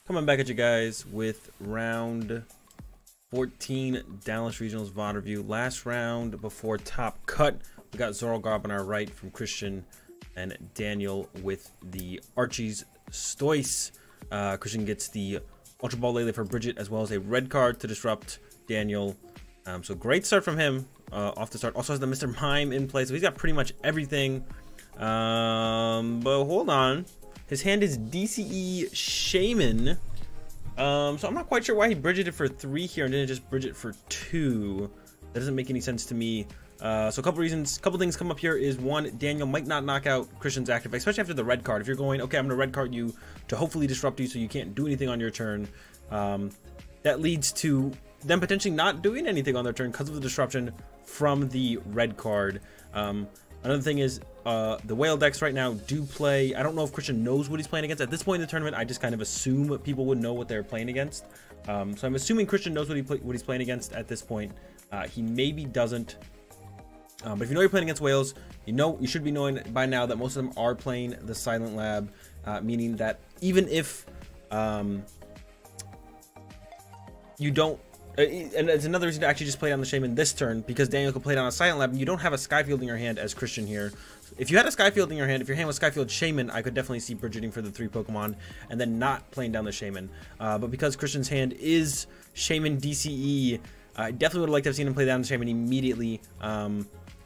Coming back at you guys with round 14 Dallas Regionals VOD review. Last round before top cut, we got ZoroGarb on our right from Christian and Daniel with the ArchieStoise. Christian gets the Ultra Ball Lele for Bridget as well as a red card to disrupt Daniel. So great start from him off the start. Also has the Mr. Mime in play, so he's got pretty much everything. But hold on. His hand is DCE Shaman. So I'm not quite sure why he bridged it for 3 here and didn't just bridge it for 2. That doesn't make any sense to me. So a couple reasons, couple things come up here is one, Daniel might not knock out Christian's active, especially after the red card. If you're going, okay, I'm gonna red card you to hopefully disrupt you so you can't do anything on your turn. That leads to them potentially not doing anything on their turn because of the disruption from the red card. Another thing is the whale decks right now do play. I don't know if Christian knows what he's playing against. At this point in the tournament, I just kind of assume people would know what they're playing against. So I'm assuming Christian knows what he's playing against at this point. He maybe doesn't. But if you know you're playing against whales, you should be knowing by now that most of them are playing the Silent Lab, meaning that even if you don't, and it's another reason to actually just play down the Shaman this turn, because Daniel could play down a Silent Lab and you don't have a Skyfield in your hand as Christian here. If you had a Skyfield in your hand, if your hand was Skyfield Shaman, I could definitely see bridgeting for the 3 Pokemon and then not playing down the Shaman. But because Christian's hand is Shaman DCE, I definitely would have liked to have seen him play down the Shaman immediately.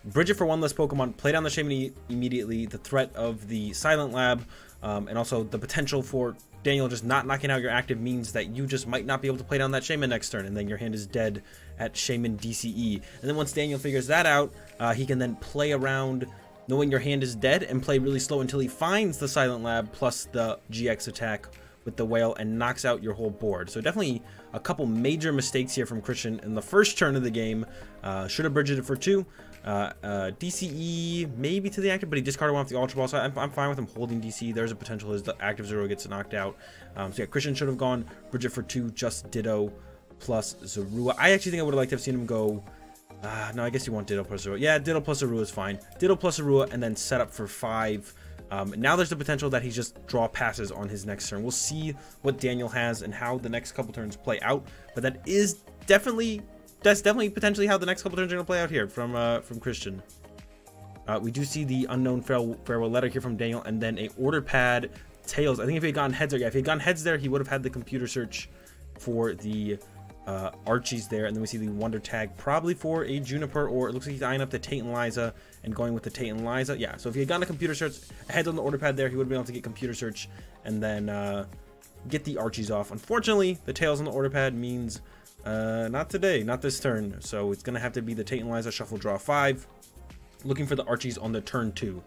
Bridge it for 1 less Pokemon, play down the Shaman immediately, the threat of the Silent Lab, and also the potential for Daniel just not knocking out your active means that you just might not be able to play down that Shaman next turn, and then your hand is dead at Shaman DCE. And then once Daniel figures that out, he can then play around knowing your hand is dead and play really slow until he finds the Silent Lab plus the GX attack with the whale and knocks out your whole board. So definitely a couple major mistakes here from Christian in the first turn of the game. Should have bridged it for 2. DCE maybe to the active, but he discarded 1 off the Ultra Ball, so I'm fine with him holding DCE. There's a potential as the active Zoro gets knocked out. So yeah, Christian should have gone bridge it for 2, just Ditto plus Zorua. I actually think I would have liked to have seen him go, no, I guess you want Ditto plus Zorua. Yeah, Ditto plus Zorua is fine. Ditto plus Zorua and then set up for 5. Now there's the potential that he just draw passes on his next turn. We'll see what Daniel has and how the next couple turns play out, but that's definitely potentially how the next couple turns are going to play out here from Christian. We do see the unknown farewell letter here from Daniel, and then a order pad, tails. I think if he had gotten heads there, yeah, if he had gotten heads there, he would have had the computer search for the Archies there, and then we see the Wonder Tag probably for a Juniper, or it looks like he's eyeing up the Tate and Liza and going with the Tate and Liza. Yeah, so if he had gotten a computer search, heads on the order pad there, he would have been able to get computer search and then get the Archies off. Unfortunately, the tails on the order pad means not today, not this turn. So it's gonna have to be the Tate and Liza shuffle draw 5, looking for the Archies on the turn 2,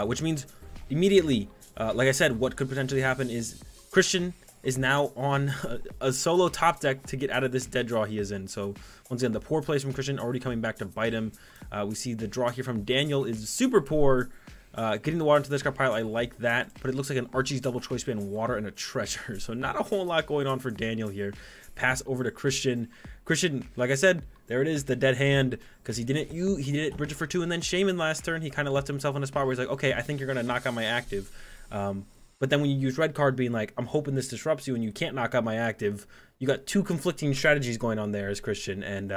which means immediately, like I said, what could potentially happen is Christian is now on a solo top deck to get out of this dead draw he is in. So once again, the poor plays from Christian already coming back to bite him. We see the draw here from Daniel is super poor. Getting the water into this card pile, I like that, but it looks like an Archie's double choice span, water and a treasure. So not a whole lot going on for Daniel here. Pass over to Christian. Christian, like I said, there it is, the dead hand, because he didn't bridge it for 2 and then Shaman last turn. He kind of left himself in a spot where he's like, okay, I think you're gonna knock out my active. But then when you use red card being like, I'm hoping this disrupts you and you can't knock out my active, you got 2 conflicting strategies going on there as Christian, and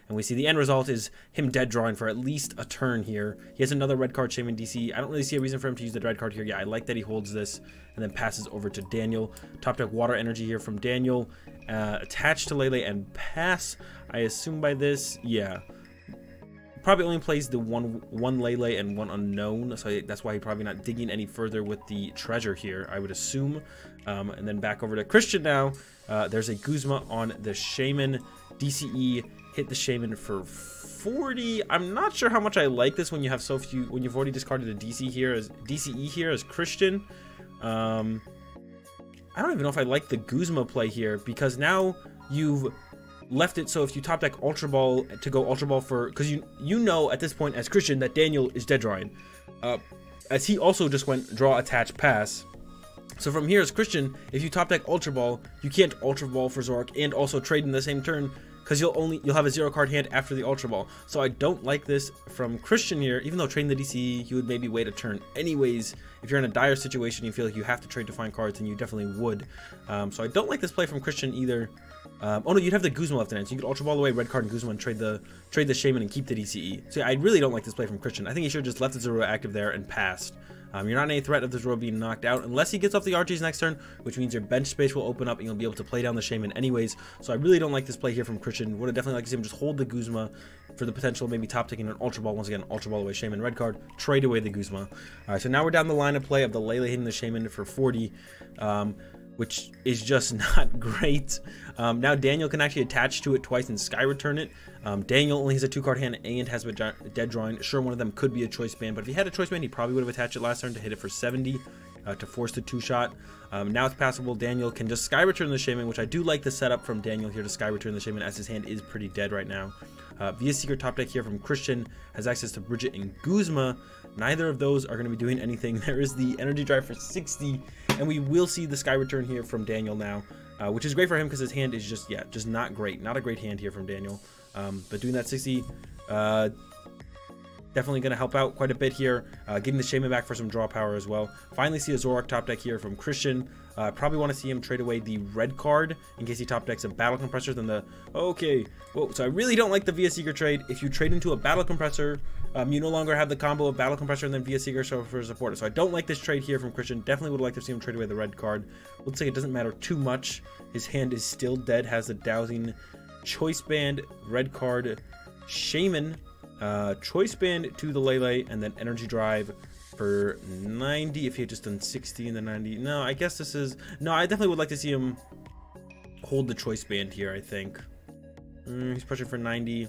we see the end result is him dead drawing for at least a turn here. He has another red card, Shaman DC. I don't really see a reason for him to use the red card here. Yeah, I like that he holds this and then passes over to Daniel. Top deck water energy here from Daniel. Attached to Lele and pass. I assume by this, yeah. Probably only plays the one Lele and 1 unknown, so that's why he's probably not digging any further with the treasure here, I would assume. And then back over to Christian now. There's a Guzma on the Shaman. DCE hit the Shaman for 40. I'm not sure how much I like this when you have so few, when you've already discarded a DCE here as Christian. I don't even know if I like the Guzma play here, because now you've left it so if you top deck Ultra Ball to go Ultra Ball for, because you know at this point as Christian that Daniel is dead drawing, as he also just went draw, attach, pass. So from here as Christian, if you top deck Ultra Ball, you can't Ultra Ball for Zork and also trade in the same turn because you'll have a 0 card hand after the Ultra Ball. So I don't like this from Christian here. Even though trading the DC, you would maybe wait a turn anyways. If you're in a dire situation, you feel like you have to trade to find cards, then you definitely would. So I don't like this play from Christian either. Oh no, you'd have the Guzma left in it, so you could Ultra Ball away red card and Guzma and trade the Shaman and keep the DCE. So yeah, I really don't like this play from Christian. I think he should have just left the Zorua active there and passed. You're not in any threat of the Zorua being knocked out unless he gets off the Archies next turn, which means your bench space will open up and you'll be able to play down the Shaman anyways. So I really don't like this play here from Christian. Would have definitely liked to see him just hold the Guzma for the potential maybe top taking an Ultra Ball. Once again, Ultra Ball away Shaman red card, trade away the Guzma. Alright, so now we're down the line of play of the Lele hitting the Shaman for 40. Which is just not great. Now Daniel can actually attach to it twice and Sky Return it. Daniel only has a 2-card hand and has a dead drawing. Sure, one of them could be a choice band, but if he had a choice band, he probably would have attached it last turn to hit it for 70 to force the 2-shot. Now it's passable. Daniel can just Sky Return the Shaman, which I do like the setup from Daniel here to Sky Return the Shaman, as his hand is pretty dead right now. Via Seeker top deck here from Christian has access to Bridget and Guzma. Neither of those are going to be doing anything. There is the Energy Drive for 60, and we will see the Sky Return here from Daniel now, which is great for him because his hand is just, yeah, just not great. Not a great hand here from Daniel. But doing that 60, definitely going to help out quite a bit here. Getting the Shaman back for some draw power as well. Finally see a Zoroark top deck here from Christian. Probably want to see him trade away the red card in case he top decks a Battle Compressor. Then the, okay, whoa, so I really don't like the Via Seeker trade. If you trade into a Battle Compressor, you no longer have the combo of Battle Compressor and then Via Seeker for supporter. So I don't like this trade here from Christian. Definitely would like to see him trade away the red card. Looks like it doesn't matter too much. His hand is still dead. Has the Dowsing, Choice Band, red card, Shaman, Choice Band to the Lele, and then Energy Drive for 90 if he had just done 60 and then 90. No, I guess this is, no, I definitely would like to see him hold the Choice Band here, I think. He's pushing for 90.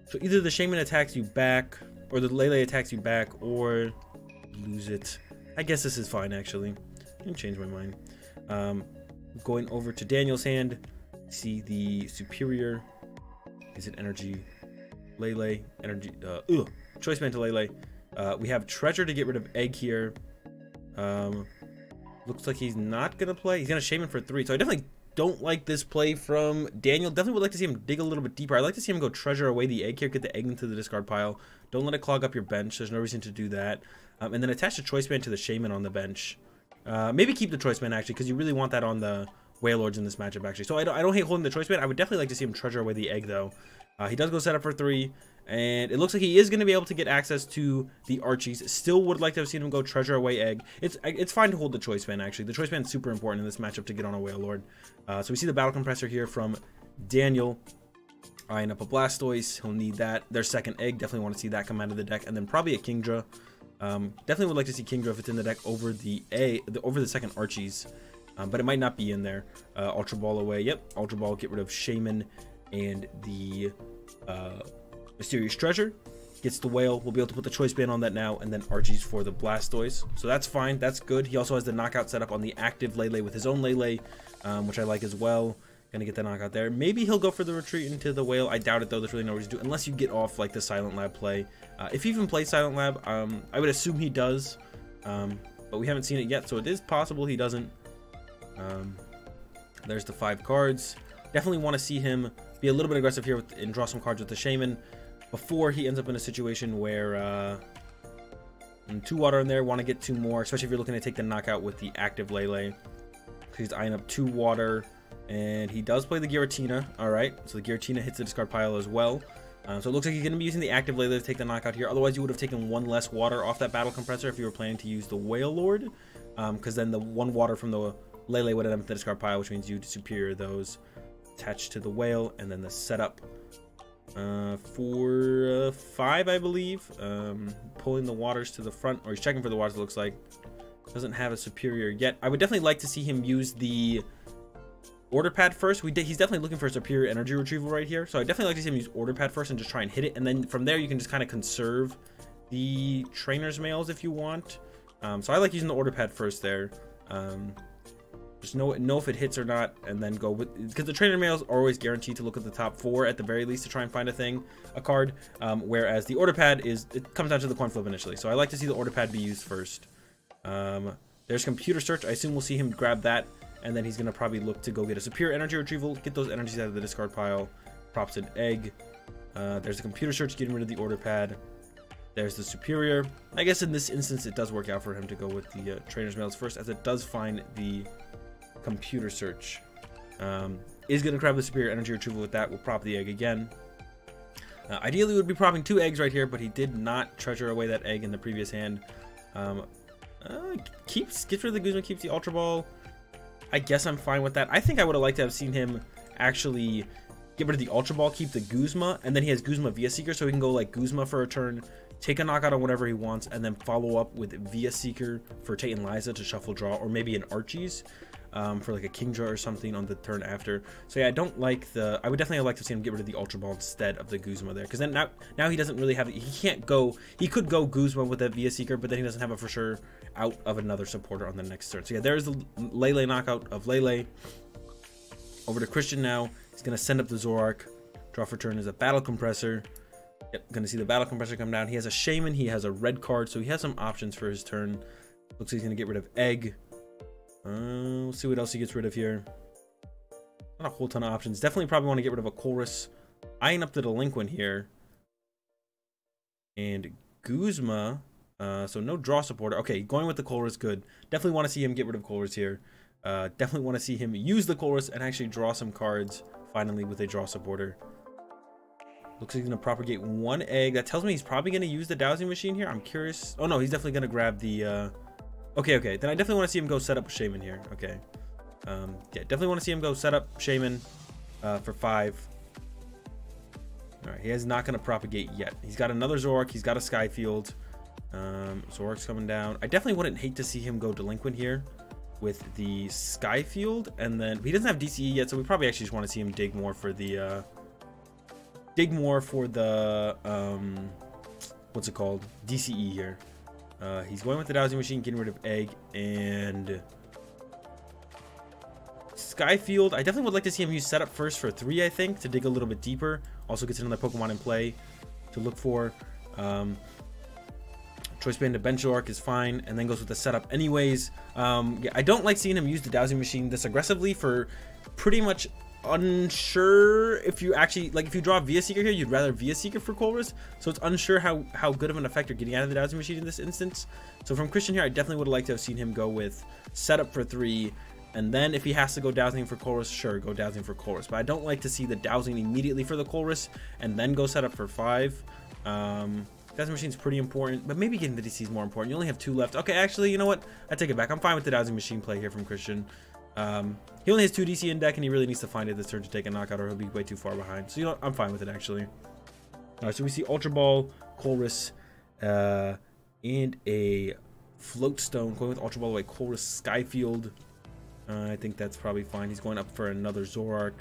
So either the Shaman attacks you back, or the Lele attacks you back, or lose it. I guess this is fine, actually. I can change my mind. Going over to Daniel's hand, see the Superior. Is it Energy? Lele, Energy, Choice Band to Lele. We have Treasure to get rid of Egg here. Looks like he's not gonna play. He's gonna Shaman for 3. So I definitely don't like this play from Daniel. Definitely would like to see him dig a little bit deeper. I'd like to see him go Treasure away the Egg here, get the Egg into the discard pile. Don't let it clog up your bench. There's no reason to do that. And then attach the Choice Band to the Shaman on the bench. Maybe keep the Choice Band actually, because you really want that on the Wailords in this matchup actually. So I don't hate holding the Choice Band. I would definitely like to see him Treasure away the Egg though. He does go set up for 3, and it looks like he is going to be able to get access to the Archies. Still would like to have seen him go Treasure away Egg. It's fine to hold the Choice Band, actually. The Choice Band is super important in this matchup to get on a Wailord. So we see the Battle Compressor here from Daniel. Eyeing up a Blastoise. He'll need that. Their second Egg. Definitely want to see that come out of the deck. And then probably a Kingdra. Definitely would like to see Kingdra if it's in the deck over the second Archies. But it might not be in there. Ultra Ball away. Yep. Ultra Ball. Get rid of Shaman and the Mysterious Treasure. Gets the Whale. We'll be able to put the Choice Band on that now, and then Archies for the Blastoise. So that's fine. That's good. He also has the knockout setup on the active Lele with his own Lele, which I like as well. Gonna get the knockout there. Maybe he'll go for the retreat into the Whale. I doubt it though. There's really no reason to do it unless you get off like the Silent Lab play. If he even plays Silent Lab, I would assume he does, but we haven't seen it yet, so it is possible he doesn't. There's the 5 cards. Definitely want to see him be a little bit aggressive here and draw some cards with the Shaman before he ends up in a situation where 2 water in there. Want to get 2 more, especially if you're looking to take the knockout with the active Lele. He's eyeing up 2 water, and he does play the Giratina. All right, so the Giratina hits the discard pile as well. So it looks like he's going to be using the active Lele to take the knockout here. Otherwise, you would have taken 1 less water off that Battle Compressor if you were planning to use the Wailord, because then the 1 water from the Lele would end up in the discard pile, which means you'd superior those. Attached to the Whale, and then the setup for 5, I believe. Pulling the waters to the front, or he's checking for the waters, it looks like. Doesn't have a superior yet. I would definitely like to see him use the Order Pad first. He's definitely looking for a superior energy retrieval right here, so I definitely like to see him use Order Pad first and just try and hit it, and then from there you can just kind of conserve the Trainer's Mails if you want. So I like using the Order Pad first there. Just know if it hits or not, and then go with, because the Trainer Mails are always guaranteed to look at the top 4 at the very least to try and find a card, whereas the Order Pad it comes down to the coin flip initially. So I like to see the Order Pad be used first. There's Computer Search. I assume we'll see him grab that and then he's going to probably look to go get a superior energy retrieval, get those energies out of the discard pile. Props an egg. There's the computer search, getting rid of the order pad. There's the superior. I guess in this instance it does work out for him to go with the trainer's mails first, as it does find the computer search. Is going to grab the superior energy retrieval with that. We'll prop the egg again. Ideally, we would be propping 2 eggs right here, but he did not treasure away that egg in the previous hand. Gets rid of the Guzma, keeps the Ultra Ball. I guess I'm fine with that. I think I would have liked to have seen him actually get rid of the Ultra Ball, keep the Guzma, and then he has Guzma Via Seeker, so he can go like Guzma for a turn, take a knockout on whatever he wants, and then follow up with Via Seeker for Tate and Liza to shuffle draw, or maybe an Archie's for like a King draw or something on the turn after. So yeah, I don't like the. I would definitely have liked to see him get rid of the Ultra Ball instead of the Guzma there, because then now he doesn't really have. He can't go. He could go Guzma with that Via Seeker, but then he doesn't have a for sure out of another supporter on the next turn. So yeah, there's the Lele knockout of Lele. Over to Christian now. He's gonna send up the Zoroark. Draw for turn is a Battle Compressor. Yep, gonna see the Battle Compressor come down. He has a Shaman. He has a red card, so he has some options for his turn. Looks like he's gonna get rid of Egg. We'll see what else he gets rid of here. Not a whole ton of options. Definitely probably want to get rid of a Chorus. Eyeing up the Delinquent here. And Guzma. So no draw supporter. Okay, going with the Chorus, good. Definitely want to see him get rid of Chorus here. Definitely want to see him use the Chorus and actually draw some cards finally with a draw supporter. Looks like he's going to propagate 1 egg. That tells me he's probably going to use the dowsing machine here. I'm curious. Oh no, he's definitely going to grab the... Okay. Then I definitely want to see him go set up Shaman here. Okay. Yeah, definitely want to see him go set up Shaman for 5. Alright, he is not going to propagate yet. He's got another Zoroark. He's got a Skyfield. Zoroark's coming down. I definitely wouldn't hate to see him go Delinquent here with the Skyfield. And then he doesn't have DCE yet, so we probably actually just want to see him dig more for the... what's it called? DCE here. He's going with the dowsing machine, getting rid of Egg and Skyfield. I definitely would like to see him use setup first for 3, I think, to dig a little bit deeper. Also gets another Pokemon in play to look for. Choice Band to Bench Zoroark is fine, and then goes with the setup anyways. Yeah, I don't like seeing him use the dowsing machine this aggressively for pretty much unsure if you actually, like, if you draw Via Seeker here, you'd rather Via Seeker for Colress, so it's unsure how good of an effect you're getting out of the dowsing machine in this instance. So from Christian here, I definitely would have liked to have seen him go with setup for 3, and then if he has to go dowsing for Colress, sure, go dowsing for Colress, but I don't like to see the dowsing immediately for the Colress and then go setup for 5. Dowsing machine's pretty important, but maybe getting the DC is more important. You only have 2 left. Okay, actually, you know what, I take it back. I'm fine with the dowsing machine play here from Christian. He only has 2 DC in deck, and he really needs to find it this turn to take a knockout, or he'll be way too far behind. So, you know, I'm fine with it, actually. Alright, so we see Ultra Ball, Colress, and a Float Stone. Going with Ultra Ball away, Colress, Skyfield. I think that's probably fine. He's going up for another Zoroark.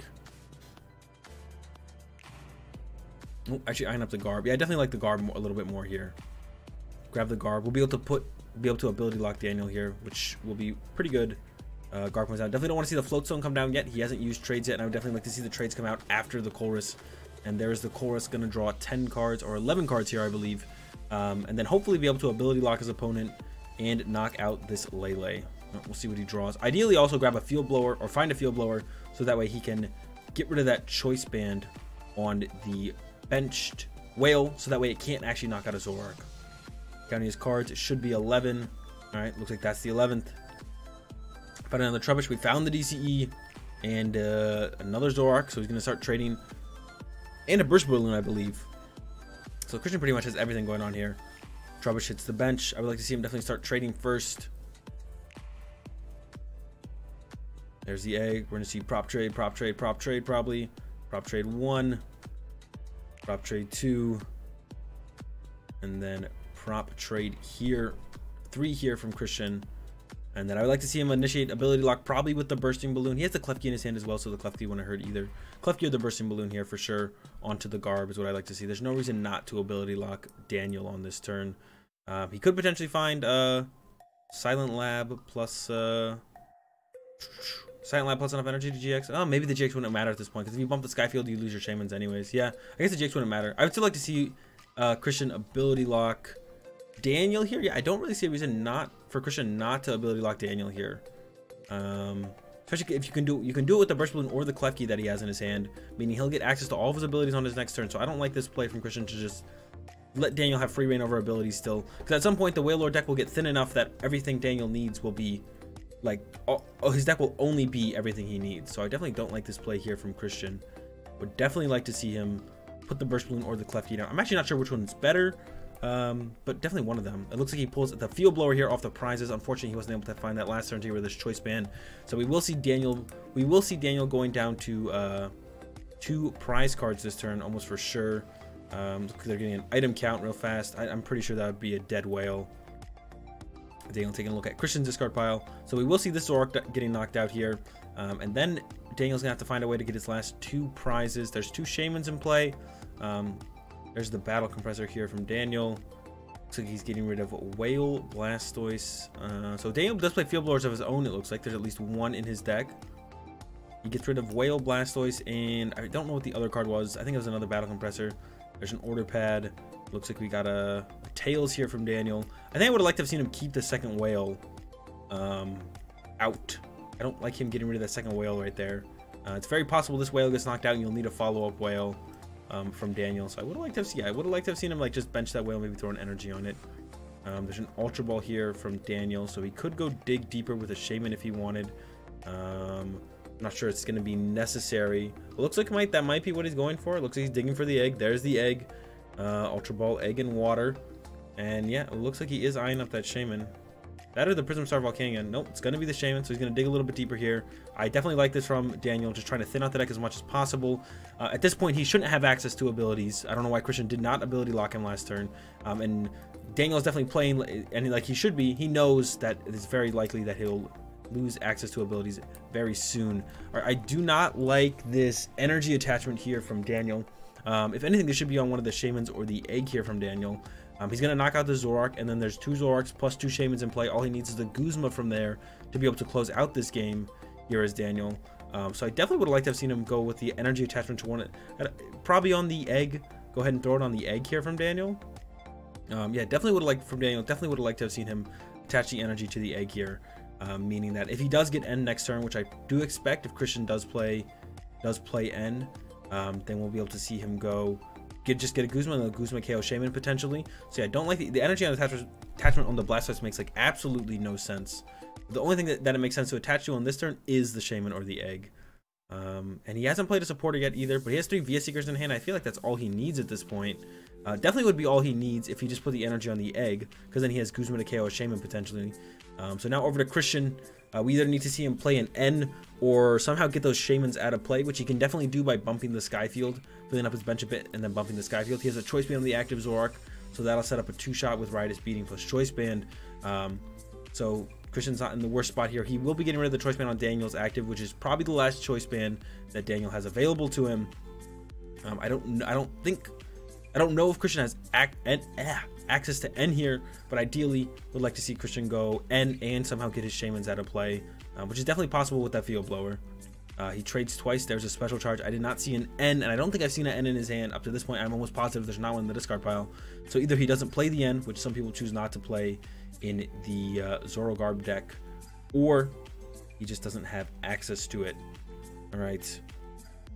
Oh, actually, eyeing up the Garb. Yeah, I definitely like the Garb a little bit more here. Grab the Garb. We'll be able to ability lock Daniel here, which will be pretty good. Garb comes out. Definitely don't want to see the Float Stone come down yet. He hasn't used trades yet, and I would definitely like to see the trades come out after the Colress. And there's the Colress going to draw 10 cards, or 11 cards here, I believe. And then hopefully be able to ability lock his opponent and knock out this Lele. We'll see what he draws. Ideally, also grab a Field Blower, or find a Field Blower, so that way he can get rid of that Choice Band on the benched Whale, so that way it can't actually knock out a Zoroark. Counting his cards, it should be 11. Alright, looks like that's the 11th. Found another Trubbish. We found the DCE and another Zoroark, so he's going to start trading. And a Burst Balloon, I believe. So Christian pretty much has everything going on here. Trubbish hits the bench. I would like to see him definitely start trading first. There's the egg. We're going to see prop trade, probably. Prop trade 1. Prop trade 2. And then prop trade here. 3 here from Christian. And then I would like to see him initiate ability lock, probably with the Bursting Balloon. He has the Klefki in his hand as well, so the Klefki wouldn't hurt either. Klefki or the Bursting Balloon here for sure. Onto the Garb is what I like to see. There's no reason not to ability lock Daniel on this turn. He could potentially find Silent Lab plus Silent Lab plus enough energy to GX. Oh, maybe the GX wouldn't matter at this point, because if you bump the Skyfield, you lose your Shamans anyways. Yeah, I guess the GX wouldn't matter. I would still like to see Christian ability lock Daniel here. Yeah, I don't really see a reason not for Christian not to ability lock Daniel here. So Especially if you can do it with the Burst Balloon or the Klefki that he has in his hand, meaning he'll get access to all of his abilities on his next turn. So I don't like this play from Christian to just let Daniel have free reign over abilities still, because at some point the Whale Lord deck will get thin enough that everything Daniel needs will be like, his deck will only be everything he needs. So I definitely don't like this play here from Christian. Would definitely like to see him put the Burst Balloon or the Klefki down. I'm actually not sure which one's better. But definitely one of them. It looks like he pulls the Field Blower here off the prizes. Unfortunately, he wasn't able to find that last turn to get rid of this choice band. So we will see Daniel. We will see Daniel going down to 2 prize cards this turn, almost for sure. They're getting an item count real fast. I'm pretty sure that would be a dead whale. Daniel taking a look at Christian's discard pile. So we will see this Zorak getting knocked out here, and then Daniel's gonna have to find a way to get his last 2 prizes. There's 2 Shamans in play. There's the Battle Compressor here from Daniel. Looks like he's getting rid of Whale, Blastoise. So Daniel does play Field Blowers of his own, it looks like. There's at least 1 in his deck. He gets rid of Whale, Blastoise, and I don't know what the other card was. I think it was another Battle Compressor. There's an Order Pad. Looks like we got a Tails here from Daniel. I think I would have liked to have seen him keep the second Whale out. I don't like him getting rid of that second Whale right there. It's very possible this Whale gets knocked out and you'll need a follow-up Whale. From Daniel, so I would have liked to have seen. I would have liked to have seen him like just bench that Whale, maybe throw an energy on it. There's an Ultra Ball here from Daniel, so he could go dig deeper with a Shaman if he wanted. I'm not sure it's going to be necessary. It looks like that might be what he's going for. It looks like he's digging for the egg. There's the egg. Ultra Ball, egg, and water. And yeah, it looks like he is eyeing up that Shaman. That or the Prism Star Volcania. Nope, it's going to be the Shaman, so he's going to dig a little bit deeper here. I definitely like this from Daniel, just trying to thin out the deck as much as possible. At this point, he shouldn't have access to abilities. I don't know why Christian did not ability lock him last turn. And Daniel's definitely playing, and like he should be, he knows that it is very likely that he'll lose access to abilities very soon. All right, I do not like this energy attachment here from Daniel. If anything, this should be on one of the Shamans or the egg here from Daniel. He's going to knock out the Zorak, and then there's 2 Zoraks plus 2 Shamans in play. All he needs is the Guzma from there to be able to close out this game here as Daniel. So I definitely would have liked to have seen him go with the energy attachment to one, probably on the egg. Go ahead and throw it on the egg here from Daniel. Yeah, definitely would have liked from Daniel. Definitely would have liked to have seen him attach the energy to the egg here, meaning that if he does get N next turn, which I do expect if Christian does play N, then we'll be able to see him go. Just get a Guzma and a Guzma KO Shaman potentially. So yeah, I don't like the energy on the attachment on the Blastoise makes like absolutely no sense. The only thing that it makes sense to attach to on this turn is the Shaman or the egg. And he hasn't played a supporter yet either, but he has 3 VS Seekers in hand. I feel like that's all he needs at this point. Definitely would be all he needs if he just put the energy on the egg, because then he has Guzma to KO a Shaman potentially. So now over to Christian. We either need to see him play an N or somehow get those Shamans out of play, which he can definitely do by bumping the Skyfield, filling up his bench a bit, and then bumping the Skyfield. He has a Choice Band on the active Zorak, so that'll set up a 2-shot with Riotous Beating plus Choice Band. So Christian's not in the worst spot here. He will be getting rid of the Choice Band on Daniel's active, which is probably the last Choice Band that Daniel has available to him. I don't know if Christian has access to N here, but ideally would like to see Christian go N and somehow get his Shamans out of play, which is definitely possible with that Field Blower. He trades twice. There's a special charge. I did not see an N, and I don't think I've seen an N in his hand up to this point. I'm almost positive there's not one in the discard pile. So either he doesn't play the N, which some people choose not to play in the ZoroGarb deck, or he just doesn't have access to it. All right.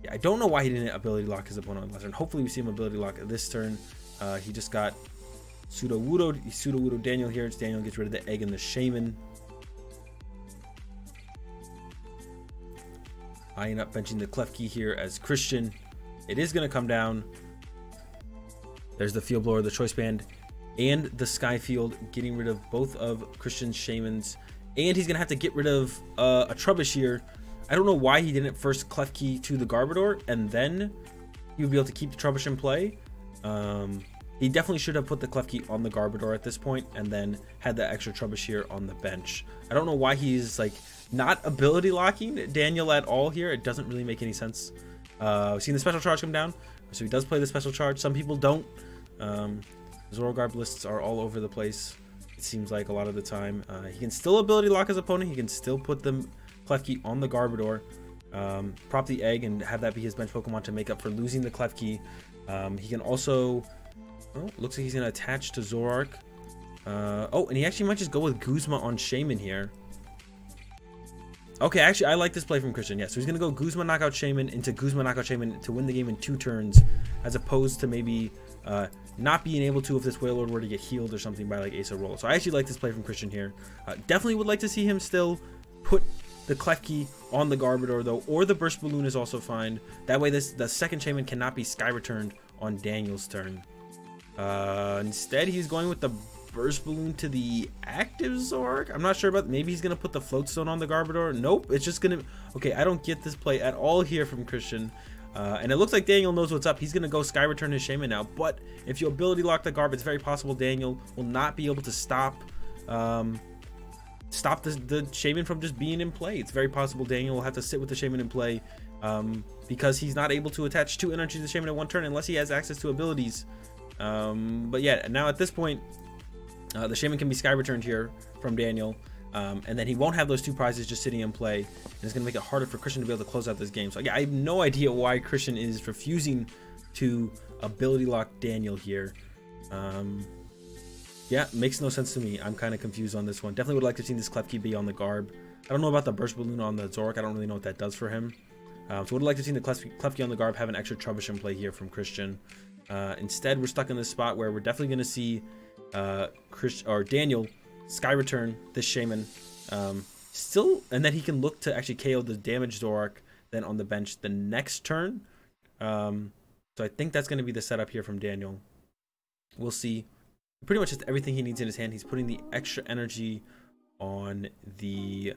Yeah, I don't know why he didn't ability lock his opponent on last turn. Hopefully we see him ability lock this turn. He just got pseudo-woodo Daniel here. It's Daniel gets rid of the egg and the Shaman. Eyeing up benching the Klefki here as Christian. It is going to come down. There's the Field Blower, the Choice Band, and the Skyfield, getting rid of both of Christian's Shamans. And he's going to have to get rid of a Trebuchet. I don't know why he didn't first Klefki to the Garbodor, and then he would be able to keep the Trebuchet in play. He definitely should have put the Klefki on the Garbodor at this point, and then had the extra Trebuchet on the bench. I don't know why he's like not ability locking Daniel at all here. It doesn't really make any sense. We've seen the special charge come down, so he does play the special charge. Some people don't. ZoroGarb lists are all over the place, it seems like, a lot of the time. He can still ability lock his opponent. He can still put the Klefki on the Garbodor, prop the egg, and have that be his bench Pokemon to make up for losing the Klefki. He can also, oh, looks like he's going to attach to Zoroark. Oh, and he actually might just go with Guzma on Shaman here. Okay, actually, I like this play from Christian. Yeah, so he's going to go Guzma knockout Shaman into Guzma knockout Shaman to win the game in 2 turns, as opposed to maybe not being able to if this Whale Lord were to get healed or something by like Ace of Roll. So I actually like this play from Christian here. Definitely would like to see him still put the Klefki on the Garbodor though, or the Burst Balloon is also fine. That way the second Shaman cannot be Sky Returned on Daniel's turn. Instead, he's going with the Burst Balloon to the active Zork. I'm not sure about, maybe he's gonna put the Float Stone on the Garbodor. Nope, it's just gonna, okay, I don't get this play at all here from Christian. And it looks like Daniel knows what's up. He's gonna go Sky Return his Shaman now, but if you ability lock the Garb, it's very possible Daniel will not be able to stop the Shaman from just being in play. It's very possible Daniel will have to sit with the Shaman in play because he's not able to attach 2 energies to the Shaman in 1 turn unless he has access to abilities. But yeah, now at this point, the Shaman can be Sky Returned here from Daniel, and then he won't have those 2 prizes just sitting in play, and it's going to make it harder for Christian to be able to close out this game. So I have no idea why Christian is refusing to ability lock Daniel here. Yeah, makes no sense to me. I'm kind of confused on this one. Definitely would like to see this Klefki be on the Garb. I don't know about the Burst Balloon on the Zork. I don't really know what that does for him. So would like to see the Klefki on the Garb have an extra Trubbish in play here from Christian. Instead, we're stuck in this spot where we're definitely going to see Daniel Sky Return this Shaman still, and then he can look to actually KO the damaged Zoroark then on the bench the next turn. So I think that's going to be the setup here from Daniel. We'll see. Pretty much just everything he needs in his hand. He's putting the extra energy on the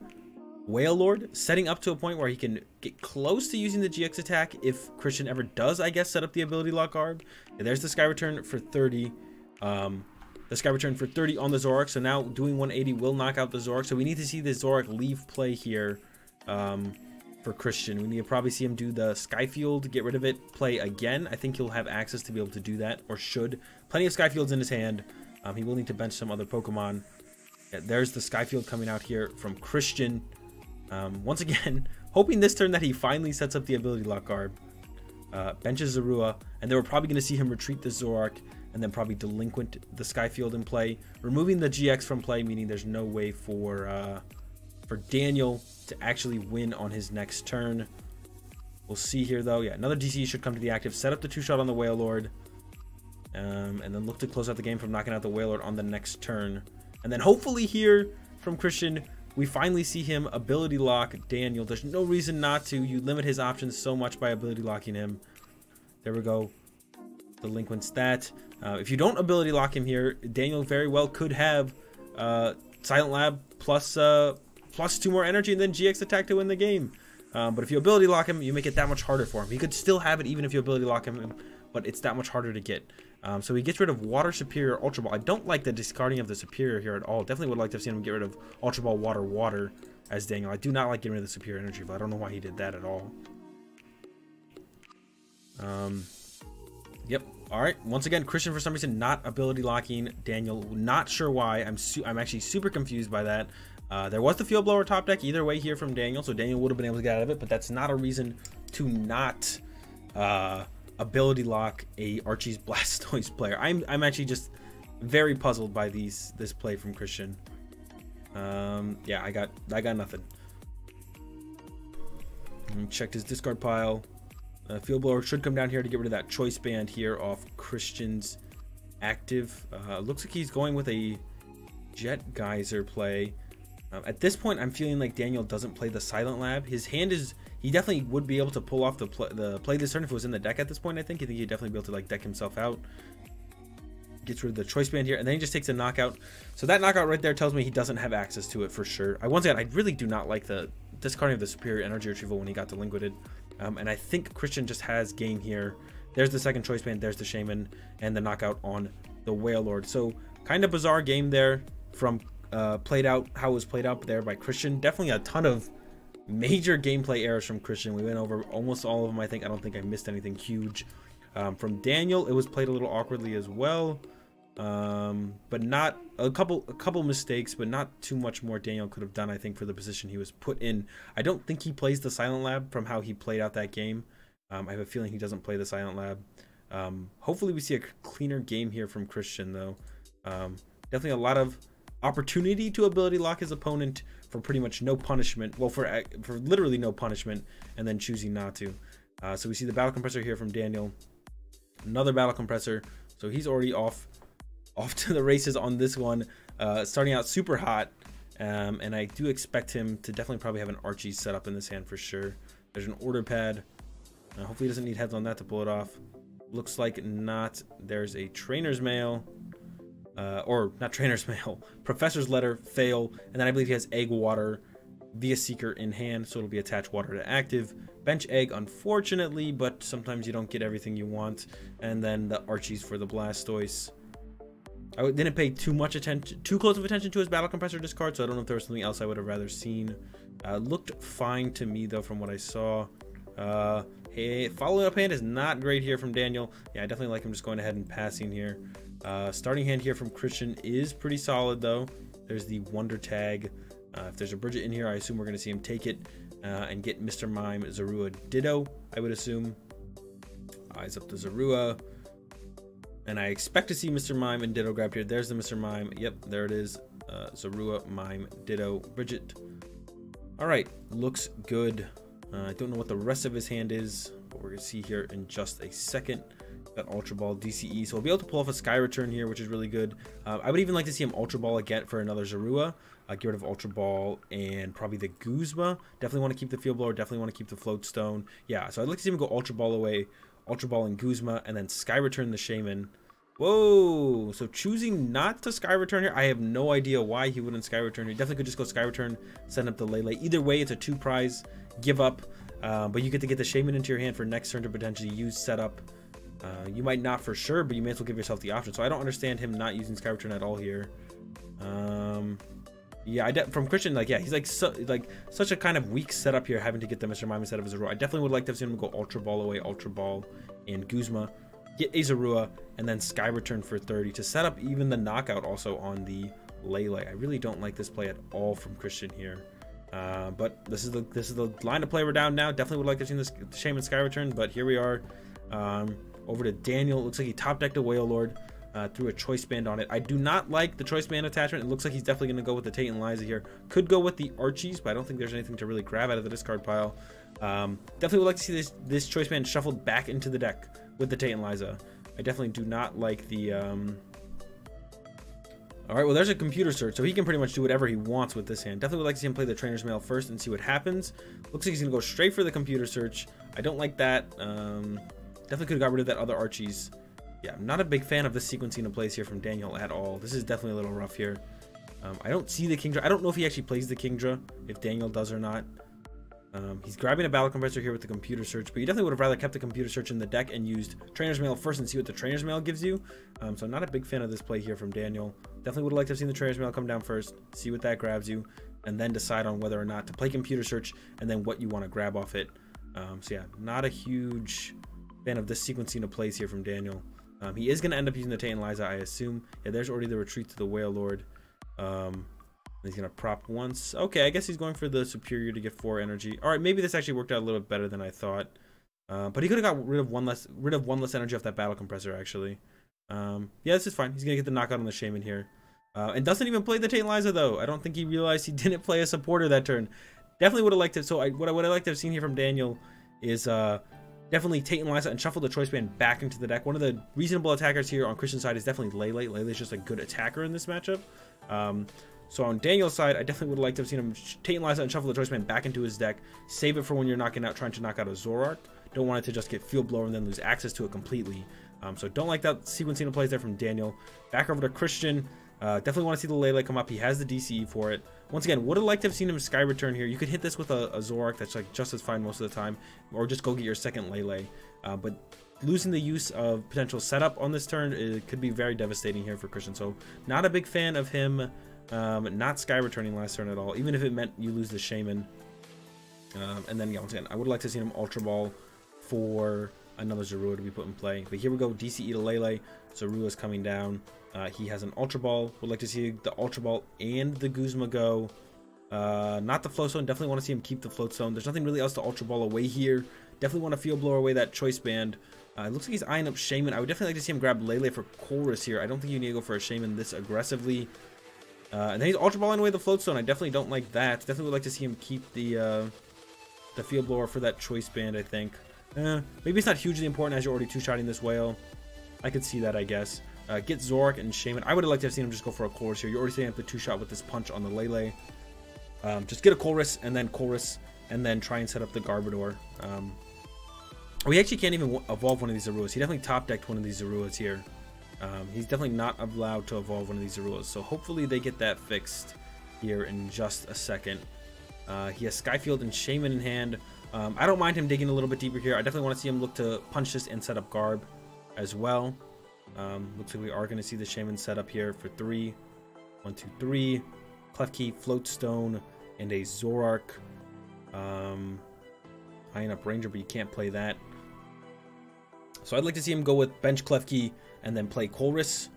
Whale Lord, setting up to a point where he can get close to using the GX attack if Christian ever does, I guess, set up the ability lock Garb. And there's the Sky Return for 30. The Sky Return for 30 on the Zoroark. So now doing 180 will knock out the Zoroark. So we need to see the Zoroark leave play here for Christian. We need to probably see him do the Sky Field, get rid of it, play again. I think he'll have access to be able to do that, or should. Plenty of Sky Fields in his hand. He will need to bench some other Pokemon. Yeah, there's the Sky Field coming out here from Christian. Once again, hoping this turn that he finally sets up the ability lock Garb. Benches Zorua, and then we're probably going to see him retreat the Zoroark and then probably delinquent the Sky Field in play, removing the GX from play, meaning there's no way for Daniel to actually win on his next turn. We'll see here though. Yeah, another DC should come to the active, set up the 2-shot on the Whale Lord, and then look to close out the game from knocking out the Whale Lord on the next turn. And then hopefully here from Christian, we finally see him ability lock Daniel. There's no reason not to. You limit his options so much by ability locking him. There we go. Delinquents that. If you don't ability lock him here, Daniel very well could have Silent Lab plus 2 more energy and then GX attack to win the game. But if you ability lock him, you make it that much harder for him. He could still have it even if you ability lock him, but it's that much harder to get. So he gets rid of Water Superior Ultra Ball. I don't like the discarding of the Superior here at all. Definitely would like to have seen him get rid of Ultra Ball Water as Daniel. I do not like getting rid of the Superior Energy, but I don't know why he did that at all. Yep. All right. Once again, Christian for some reason not ability locking Daniel. Not sure why. I'm actually super confused by that. There was the Field Blower top deck either way here from Daniel, so Daniel would have been able to get out of it, but that's not a reason to not ability lock a Archie's Blastoise player. I'm actually just very puzzled by this play from Christian. Yeah, I got nothing. Checked his discard pile. Field Blower should come down here to get rid of that Choice Band here off Christian's active. Looks like he's going with a Jet Geyser play. At this point, I'm feeling like Daniel doesn't play the Silent Lab. His hand is... He definitely would be able to pull off the play this turn if it was in the deck at this point, I think. I think he'd definitely be able to like deck himself out. Gets rid of the Choice Band here, and then he just takes a knockout. So that knockout right there tells me he doesn't have access to it for sure. Once again, I really do not like the discarding of the Superior Energy Retrieval when he got delinquented. And I think Christian just has game here. There's the second Choice Band, there's the Shaman, and the knockout on the Whale Lord. So kind of bizarre game there from how it was played out there by Christian. Definitely a ton of major gameplay errors from Christian. We went over almost all of them. I don't think I missed anything huge. From Daniel, it was played a little awkwardly as well. But not a couple mistakes, but not too much more Daniel could have done, I think, for the position he was put in. I don't think he plays the Silent Lab from how he played out that game. I have a feeling he doesn't play the Silent Lab. Hopefully we see a cleaner game here from Christian though. Definitely a lot of opportunity to ability lock his opponent, for pretty much no punishment. Well, for literally no punishment, and then choosing not to. So we see the battle compressor here from Daniel. Another battle compressor. So he's already off to the races on this one. Starting out super hot. And I do expect him to definitely probably have an Archie set up in this hand for sure. There's an order pad. Hopefully he doesn't need heads on that to pull it off. Looks like not. There's a trainer's mail. Or not trainer's mail. Professor's letter, fail. And then I believe he has egg water via seeker in hand. So it'll be attached water to active. Bench egg, unfortunately, but sometimes you don't get everything you want. And then the Archies for the Blastoise. I didn't pay too close of attention to his battle compressor discard, so I don't know if there was something else I would have rather seen. Looked fine to me though from what I saw. Hey, follow-up hand is not great here from Daniel. Yeah, I definitely like him just going ahead and passing here. Starting hand here from Christian is pretty solid though. There's the Wonder Tag. If there's a Bridget in here, I assume we're going to see him take it and get Mr. Mime, Zorua, Ditto, I would assume. Eyes up to Zorua. And I expect to see Mr. Mime and Ditto grabbed here. There's the Mr. Mime. Yep, there it is. Zorua, Mime, Ditto, Bridget. All right, looks good. I don't know what the rest of his hand is, but we're going to see here in just a second. Got Ultra Ball, DCE. So we'll be able to pull off a Sky Return here, which is really good. I would even like to see him Ultra Ball again for another Zorua. Get rid of Ultra Ball and probably the Guzma. Definitely want to keep the Field Blower. Definitely want to keep the Float Stone. Yeah, so I'd like to see him go Ultra Ball away. Ultra Ball and Guzma, and then Sky Return the Shaman. Whoa, so choosing not to Sky Return here, I have no idea why he wouldn't Sky Return here. Definitely could just go Sky Return, send up the Lele. Either way, it's a 2-prize give up, but you get to get the Shaman into your hand for next turn to potentially use setup. You might not for sure, but you may as well give yourself the option. So I don't understand him not using Sky Return at all here. Yeah, from Christian, like, yeah, he's like such a kind of weak setup here, having to get the Mr. Mime instead of a Zorua. I definitely would like to have seen him go Ultra Ball away, Ultra Ball, and Guzma, get a Zorua, and then Sky Return for 30 to set up even the knockout also on the Lele. I really don't like this play at all from Christian here. But this is the line of play we're down now. Definitely would like to have seen this Shaman Sky Return, but here we are. Over to Daniel. It looks like he top decked a Whale Lord. Threw a Choice Band on it. I do not like the Choice Band attachment. It looks like he's definitely going to go with the Tate and Liza here. Could go with the Archies, but I don't think there's anything to really grab out of the discard pile. Definitely would like to see this Choice Band shuffled back into the deck with the Tate and Liza. I definitely do not like the... Alright, well there's a Computer Search, so he can pretty much do whatever he wants with this hand. Definitely would like to see him play the Trainer's Mail first and see what happens. Looks like he's going to go straight for the Computer Search. I don't like that. Definitely could have got rid of that other Archies. Yeah, I'm not a big fan of this sequencing of plays here from Daniel at all. This is definitely a little rough here. I don't see the Kingdra. I don't know if he actually plays the Kingdra, if Daniel does or not. He's grabbing a Battle Compressor here with the Computer Search, but you definitely would have rather kept the Computer Search in the deck and used Trainer's Mail first and see what the Trainer's Mail gives you. So I'm not a big fan of this play here from Daniel. Definitely would have liked to have seen the Trainer's Mail come down first, see what that grabs you, and then decide on whether or not to play Computer Search and then what you want to grab off it. So yeah, not a huge fan of this sequencing of plays here from Daniel. He is going to end up using the Tate and Liza, I assume. Yeah, there's already the retreat to the Whale Lord. He's going to prop once. Okay, I guess he's going for the Superior to get 4 energy. All right, maybe this actually worked out a little bit better than I thought. But he could have got rid of one less energy off that Battle Compressor, actually. Yeah, this is fine. He's going to get the knockout on the Shaman here. And doesn't even play the Tate and Liza, though. I don't think he realized he didn't play a supporter that turn. Definitely would have liked it. So what I would have liked to have seen here from Daniel is... definitely Tate and Liza and shuffle the Choice Band back into the deck. One of the reasonable attackers here on Christian's side is definitely Lele. Lele's just a good attacker in this matchup. So on Daniel's side, I definitely would have liked to have seen him Tate and Liza and shuffle the Choice Band back into his deck. Save it for when you're trying to knock out a Zoroark. Don't want it to just get Field Blower and then lose access to it completely. So don't like that sequencing of plays there from Daniel. Back over to Christian. Definitely want to see the Lele come up. He has the DCE for it. Once again, would have liked to have seen him Sky Return here. You could hit this with a Zoroark that's like just as fine most of the time, or just go get your second Lele. But losing the use of potential setup on this turn, it could be very devastating here for Christian. So not a big fan of him not Sky Returning last turn at all, even if it meant you lose the Shaman. And then, yeah, once again, I would like to see him Ultra Ball for another Zorua to be put in play. But here we go, DCE to Lele. Zorua's coming down. He has an Ultra Ball. Would like to see the Ultra Ball and the Guzma go. Not the Float Stone. Definitely want to see him keep the Float Stone. There's nothing really else to Ultra Ball away here. Definitely want to Field Blower away that Choice Band. It looks like he's eyeing up Shaman. I would definitely like to see him grab Lele for Chorus here. I don't think you need to go for a Shaman this aggressively. And then he's Ultra Balling away the Float Stone. I definitely don't like that. Definitely would like to see him keep the Field Blower for that Choice Band, I think. Maybe it's not hugely important as you're already two-shotting this whale. I could see that, I guess. Get Zorak and Shaman. I would have liked to have seen him just go for a Chorus here. You're already setting up the two-shot with this punch on the Lele. Just get a Chorus, and then try and set up the Garbodor. We actually can't even evolve one of these Zoruas. He definitely top-decked one of these Zoruas here. He's definitely not allowed to evolve one of these Zoruas. So hopefully they get that fixed here in just a second. He has Skyfield and Shaman in hand. I don't mind him digging a little bit deeper here. I definitely want to see him look to punch this and set up Garb as well. Looks like we are going to see the Shaman set up here for 3. 1, 2, 3. Klefki, Float Stone, and a Zoroark. High up Ranger, but you can't play that. So I'd like to see him go with bench Klefki and then play Colress.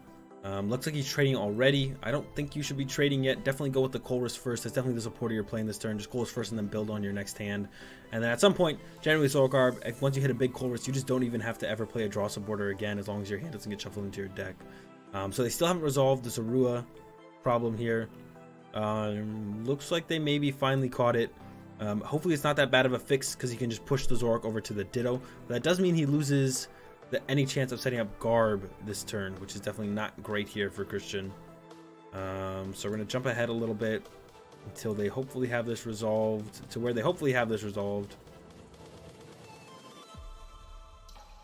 Looks like he's trading already. I don't think you should be trading yet. Definitely go with the Colress first. That's definitely the supporter you're playing this turn. Just Colress first and then build on your next hand. And then at some point, generally ZoroGarb, once you hit a big Colress, you just don't even have to ever play a draw supporter again as long as your hand doesn't get shuffled into your deck. So they still haven't resolved the Zorua problem here. Looks like they maybe finally caught it. Hopefully it's not that bad of a fix because he can just push the Zoroark over to the Ditto. But that does mean he loses any chance of setting up Garb this turn, which is definitely not great here for Christian. So we're going to jump ahead a little bit until they hopefully have this resolved, to where they hopefully have this resolved.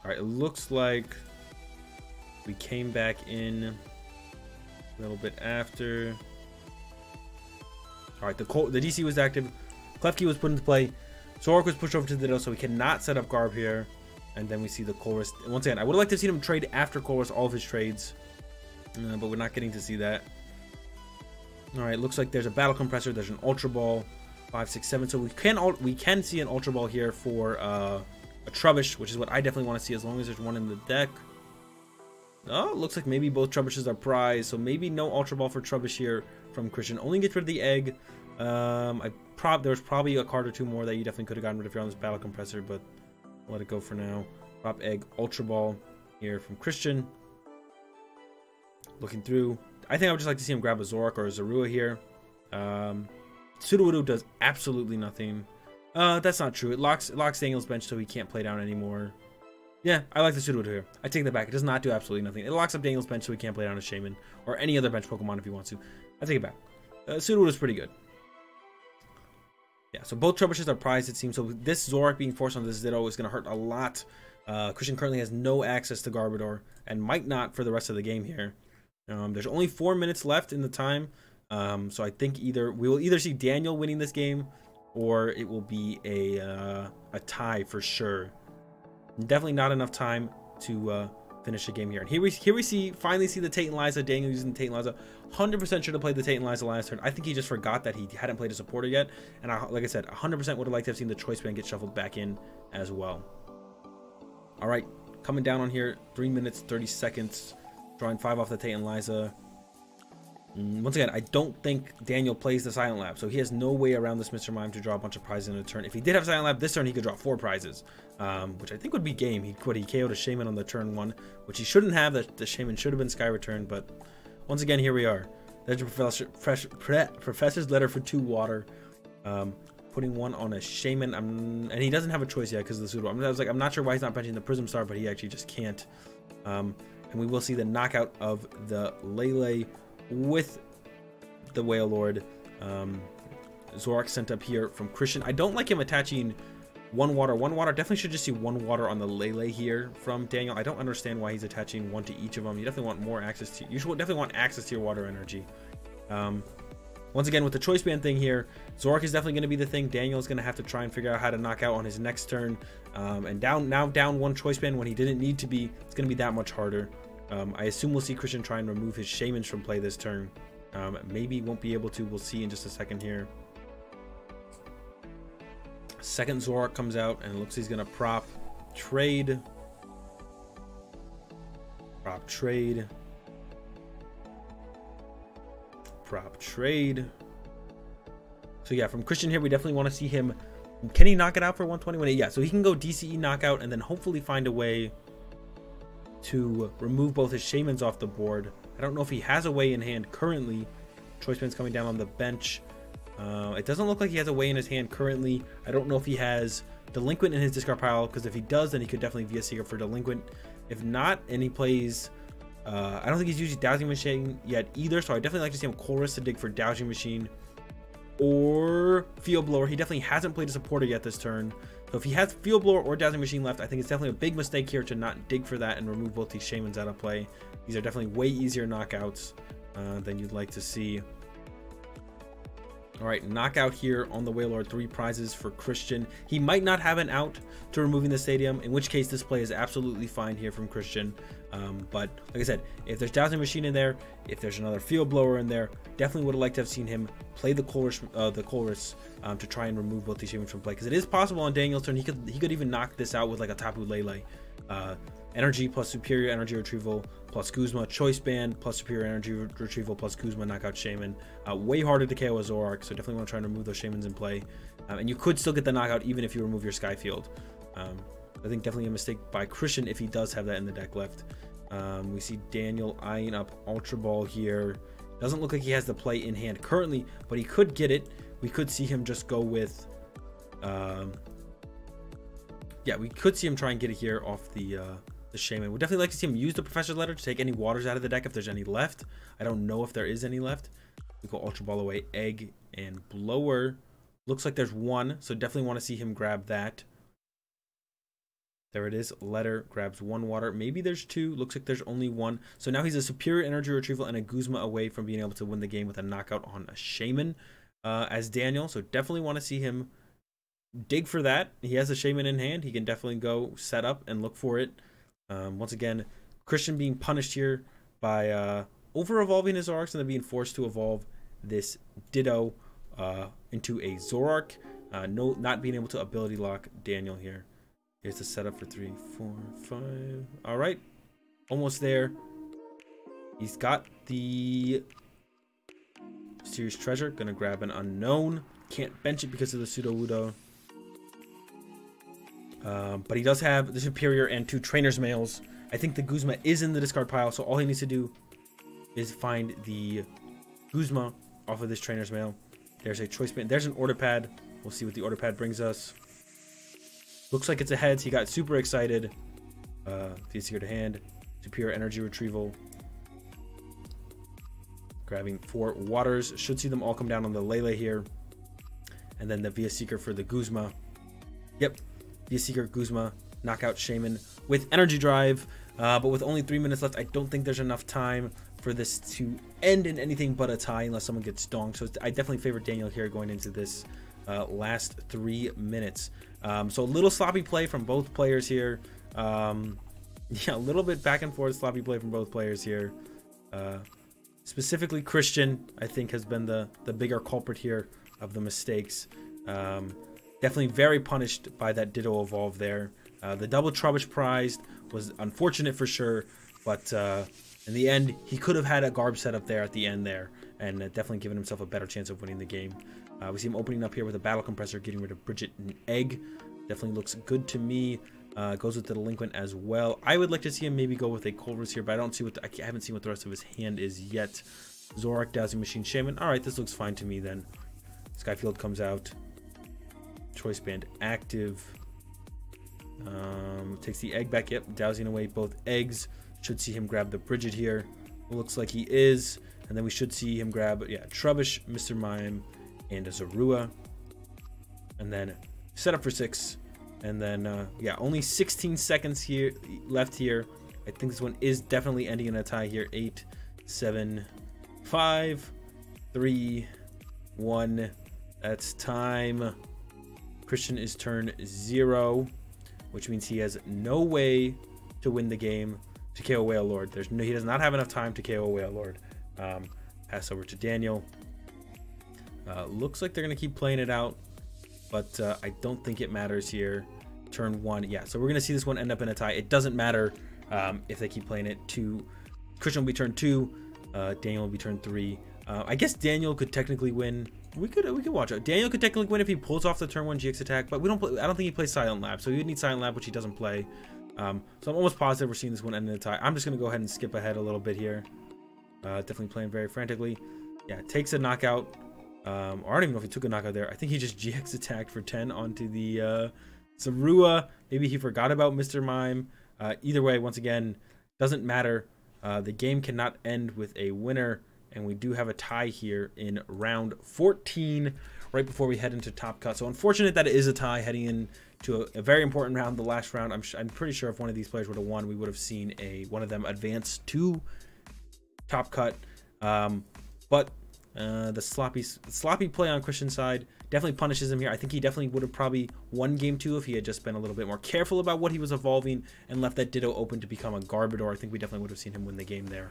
Alright, it looks like we came back in a little bit after. Alright, the DC was active. Klefki was put into play. Zoroark was pushed over to the Ditto, so we cannot set up Garb here. And then we see the Chorus. Once again, I would have liked to have seen him trade after Chorus all of his trades. But we're not getting to see that. Alright, looks like there's a Battle Compressor. There's an Ultra Ball. 5, 6, 7. So we can see an Ultra Ball here for a Trubbish, which is what I definitely want to see as long as there's one in the deck. Oh, looks like maybe both Trubbishes are prized. So maybe no Ultra Ball for Trubbish here from Christian. Only gets rid of the egg. There's probably a card or two more that you definitely could have gotten rid of here on this Battle Compressor, but I'll let it go for now. Drop egg, Ultra Ball here from Christian. Looking through. I think I would just like to see him grab a Zoroark or a Zorua here. Sudowoodo does absolutely nothing. That's not true. It locks Daniel's bench so he can't play down anymore. Yeah, I like the Sudowoodo here. I take that back. It does not do absolutely nothing. It locks up Daniel's bench so he can't play down a Shaman or any other bench Pokemon if he wants to. I take it back. Sudowoodo is pretty good. Yeah, so both Trubbishes are prized, it seems. So this Zoroark being forced on this Ditto is going to hurt a lot. Christian currently has no access to Garbodor and might not for the rest of the game here. There's only 4 minutes left in the time. So I think we will either see Daniel winning this game or it will be a tie for sure. Definitely not enough time to finish the game here. And here we finally see the Tate and Liza. Daniel using the Tate and Liza. 100% should have played the Tate and Liza last turn. I think he just forgot that he hadn't played a supporter yet. And like I said, 100% would have liked to have seen the Choice Band get shuffled back in as well. All right, coming down on here, 3 minutes, 30 seconds. Drawing 5 off the Tate and Liza. Once again, I don't think Daniel plays the Silent Lab, so he has no way around this Mr. Mime to draw a bunch of prizes in a turn. If he did have Silent Lab this turn, he could draw 4 prizes, which I think would be game. He KO'd a Shaman on the turn 1, which he shouldn't have. The Shaman should have been Sky Return, but once again, here we are. There's a Professor's Letter for 2 water, putting 1 on a Shaman, and he doesn't have a choice yet because of the Pseudo. I'm not sure why he's not benching the Prism Star, but he actually just can't. And we will see the knockout of the Lele with the Whale Lord. Zoroark sent up here from Christian. I don't like him attaching 1 water. 1 water. Definitely should just see 1 water on the Lele here from Daniel. I don't understand why he's attaching 1 to each of them. You definitely want more access to. You should definitely want access to your water energy. Once again, with the Choice Band thing here, Zoroark is definitely going to be the thing. Daniel is going to have to try and figure out how to knock out on his next turn. And down 1 Choice Band when he didn't need to be. It's going to be that much harder. I assume we'll see Christian try and remove his Shamans from play this turn. Maybe won't be able to. We'll see in just a second here. Second Zoroark comes out and it looks he's going to prop trade. Prop trade. Prop trade. So yeah, from Christian here, we definitely want to see him. Can he knock it out for 120? Yeah, so he can go DCE knockout and then hopefully find a way to remove both his Shamans off the board. I don't know if he has a way in hand currently Choice Band's coming down on the bench. It doesn't look like he has a way in his hand currently. I don't know if he has Delinquent in his discard pile, because if he does, then he could definitely Via Seeker for Delinquent. If not, and he plays, I don't think he's using Dowsing Machine yet either, so I definitely like to see him Chorus to dig for Dowsing Machine or Field Blower. He definitely hasn't played a supporter yet this turn, so if he has Field Blower or Dowsing Machine left, I think it's definitely a big mistake here to not dig for that and remove both these Shamans out of play. These are definitely way easier knockouts than you'd like to see. All right, knockout here on the Wailord, 3 prizes for Christian. He might not have an out to removing the stadium, in which case this play is absolutely fine here from Christian. But like I said, if there's Dowsing Machine in there, if there's another Field Blower in there, definitely would have liked to have seen him play the Chorus to try and remove both these Shamans from play, because it is possible on Daniel's turn he could even knock this out with like a Tapu Lele. Energy plus Superior Energy Retrieval plus Guzma, Choice Band plus Superior Energy Retrieval plus Guzma, knockout Shaman. Way harder to KO a Zoroark, so definitely want to try and remove those Shamans in play. And you could still get the knockout even if you remove your Skyfield. I think definitely a mistake by Christian if he does have that in the deck left. We see Daniel eyeing up Ultra Ball here. Doesn't look like he has the play in hand currently, but he could get it. We could see him just go with... yeah, we could see him try and get it here off the Shaman. We'd definitely like to see him use the Professor's Letter to take any waters out of the deck if there's any left. I don't know if there is any left. We go Ultra Ball away, Egg, and Blower. Looks like there's one, so definitely want to see him grab that. There it is. Letter grabs 1 water. Maybe there's 2. Looks like there's only 1. So now he's a Superior Energy Retrieval and a Guzma away from being able to win the game with a knockout on a Shaman as Daniel. So definitely want to see him dig for that. He has a Shaman in hand. He can definitely go set up and look for it. Once again, Christian being punished here by over-evolving his Zoroarks and then being forced to evolve this Ditto into a Zoroark. Not being able to ability lock Daniel here. Here's the setup for 3, 4, 5. All right, almost there. He's got the Mysterious Treasure. Gonna grab an Unknown. Can't bench it because of the Sudowoodo. But he does have the Superior and 2 Trainer's Mails. I think the Guzma is in the discard pile, so all he needs to do is find the Guzma off of this Trainer's Mail. There's a Choice Band. There's an Order Pad. We'll see what the Order Pad brings us. Looks like it's a heads. He got super excited. Via Seeker to hand. Superior Energy Retrieval. Grabbing 4 waters. Should see them all come down on the Lele here. And then the Via Seeker for the Guzma. Yep. Via Seeker, Guzma, knockout Shaman with Energy Drive. But with only 3 minutes left, I don't think there's enough time for this to end in anything but a tie unless someone gets donked. So I definitely favor Daniel here going into this last 3 minutes. So a little sloppy play from both players here. Yeah, a little bit back and forth sloppy play from both players here. Specifically Christian, I think, has been the bigger culprit here of the mistakes. Definitely very punished by that Ditto Evolve there. The double Trubbish prize was unfortunate for sure, but in the end, he could have had a Garb setup there at the end there, and definitely given himself a better chance of winning the game. We see him opening up here with a Battle Compressor, getting rid of Bridget and Egg. Definitely looks good to me. Goes with the Delinquent as well. I would like to see him maybe go with a Colress here, but I don't see what I haven't seen what the rest of his hand is yet. Zoroark, Dowsing Machine, Shaman. All right, this looks fine to me then. Skyfield comes out. Choice Band active. Takes the Egg back. Yep, dowsing away both eggs. Should see him grab the Bridget here. Looks like he is. And then we should see him grab, yeah, Trubbish, Mr. Mime, and a Zorua. And then set up for 6. And then, yeah, only 16 seconds here left here. I think this one is definitely ending in a tie here. 8, 7, 5, 3, 1. That's time. Christian is turn 0, which means he has no way to win the game to KO Wailord. He does not have enough time to KO Wailord. Pass over to Daniel. Looks like they're going to keep playing it out, but I don't think it matters here. Turn 1, yeah, so we're going to see this one end up in a tie. It doesn't matter if they keep playing it. Christian will be turn 2, Daniel will be turn 3. I guess Daniel could technically win. We could watch it. Daniel could technically win if he pulls off the turn 1 GX attack, but I don't think he plays Silent Lab, so he would need Silent Lab, which he doesn't play. So I'm almost positive we're seeing this one end in a tie. I'm just going to go ahead and skip ahead a little bit here. Definitely playing very frantically. Yeah, takes a knockout. Or I don't even know if he took a knockout there. I think he just GX attacked for 10 onto the Zorua. Maybe he forgot about Mr. Mime. Either way, once again, doesn't matter. The game cannot end with a winner, and we do have a tie here in round 14, right before we head into Top Cut. So unfortunate that it is a tie heading into a very important round, the last round. I'm pretty sure if one of these players would have won, we would have seen one of them advance to Top Cut. But the sloppy play on Christian's side definitely punishes him here. I think he definitely would have probably won game 2 if he had just been a little bit more careful about what he was evolving and left that Ditto open to become a Garbodor. I think we definitely would have seen him win the game there.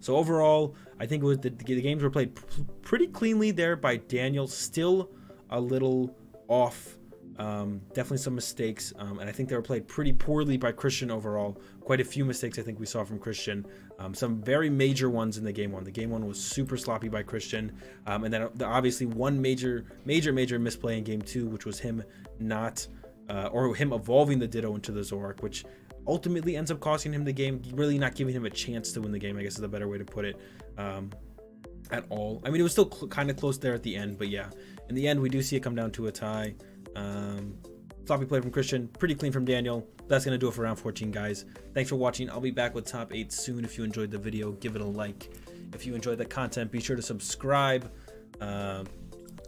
So overall, I think it was the games were played pretty cleanly there by Daniel. Still a little off. Definitely some mistakes, and I think they were played pretty poorly by Christian overall. Quite a few mistakes I think we saw from Christian. Some very major ones in the game 1. The game 1 was super sloppy by Christian, and then obviously one major misplay in game 2, which was him him evolving the Ditto into the Zoroark, which ultimately ends up costing him the game, really not giving him a chance to win the game, I guess is a better way to put it. At all. I mean, it was still kind of close there at the end, but yeah, in the end we do see it come down to a tie. Sloppy play from Christian, pretty clean from Daniel. That's gonna do it for round 14, guys. Thanks for watching. I'll be back with top 8 soon. If you enjoyed the video, give it a like. If you enjoyed the content, be sure to subscribe.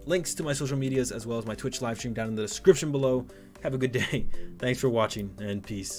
Links to my social medias as well as my Twitch live stream down in the description below. Have a good day. Thanks for watching, and peace.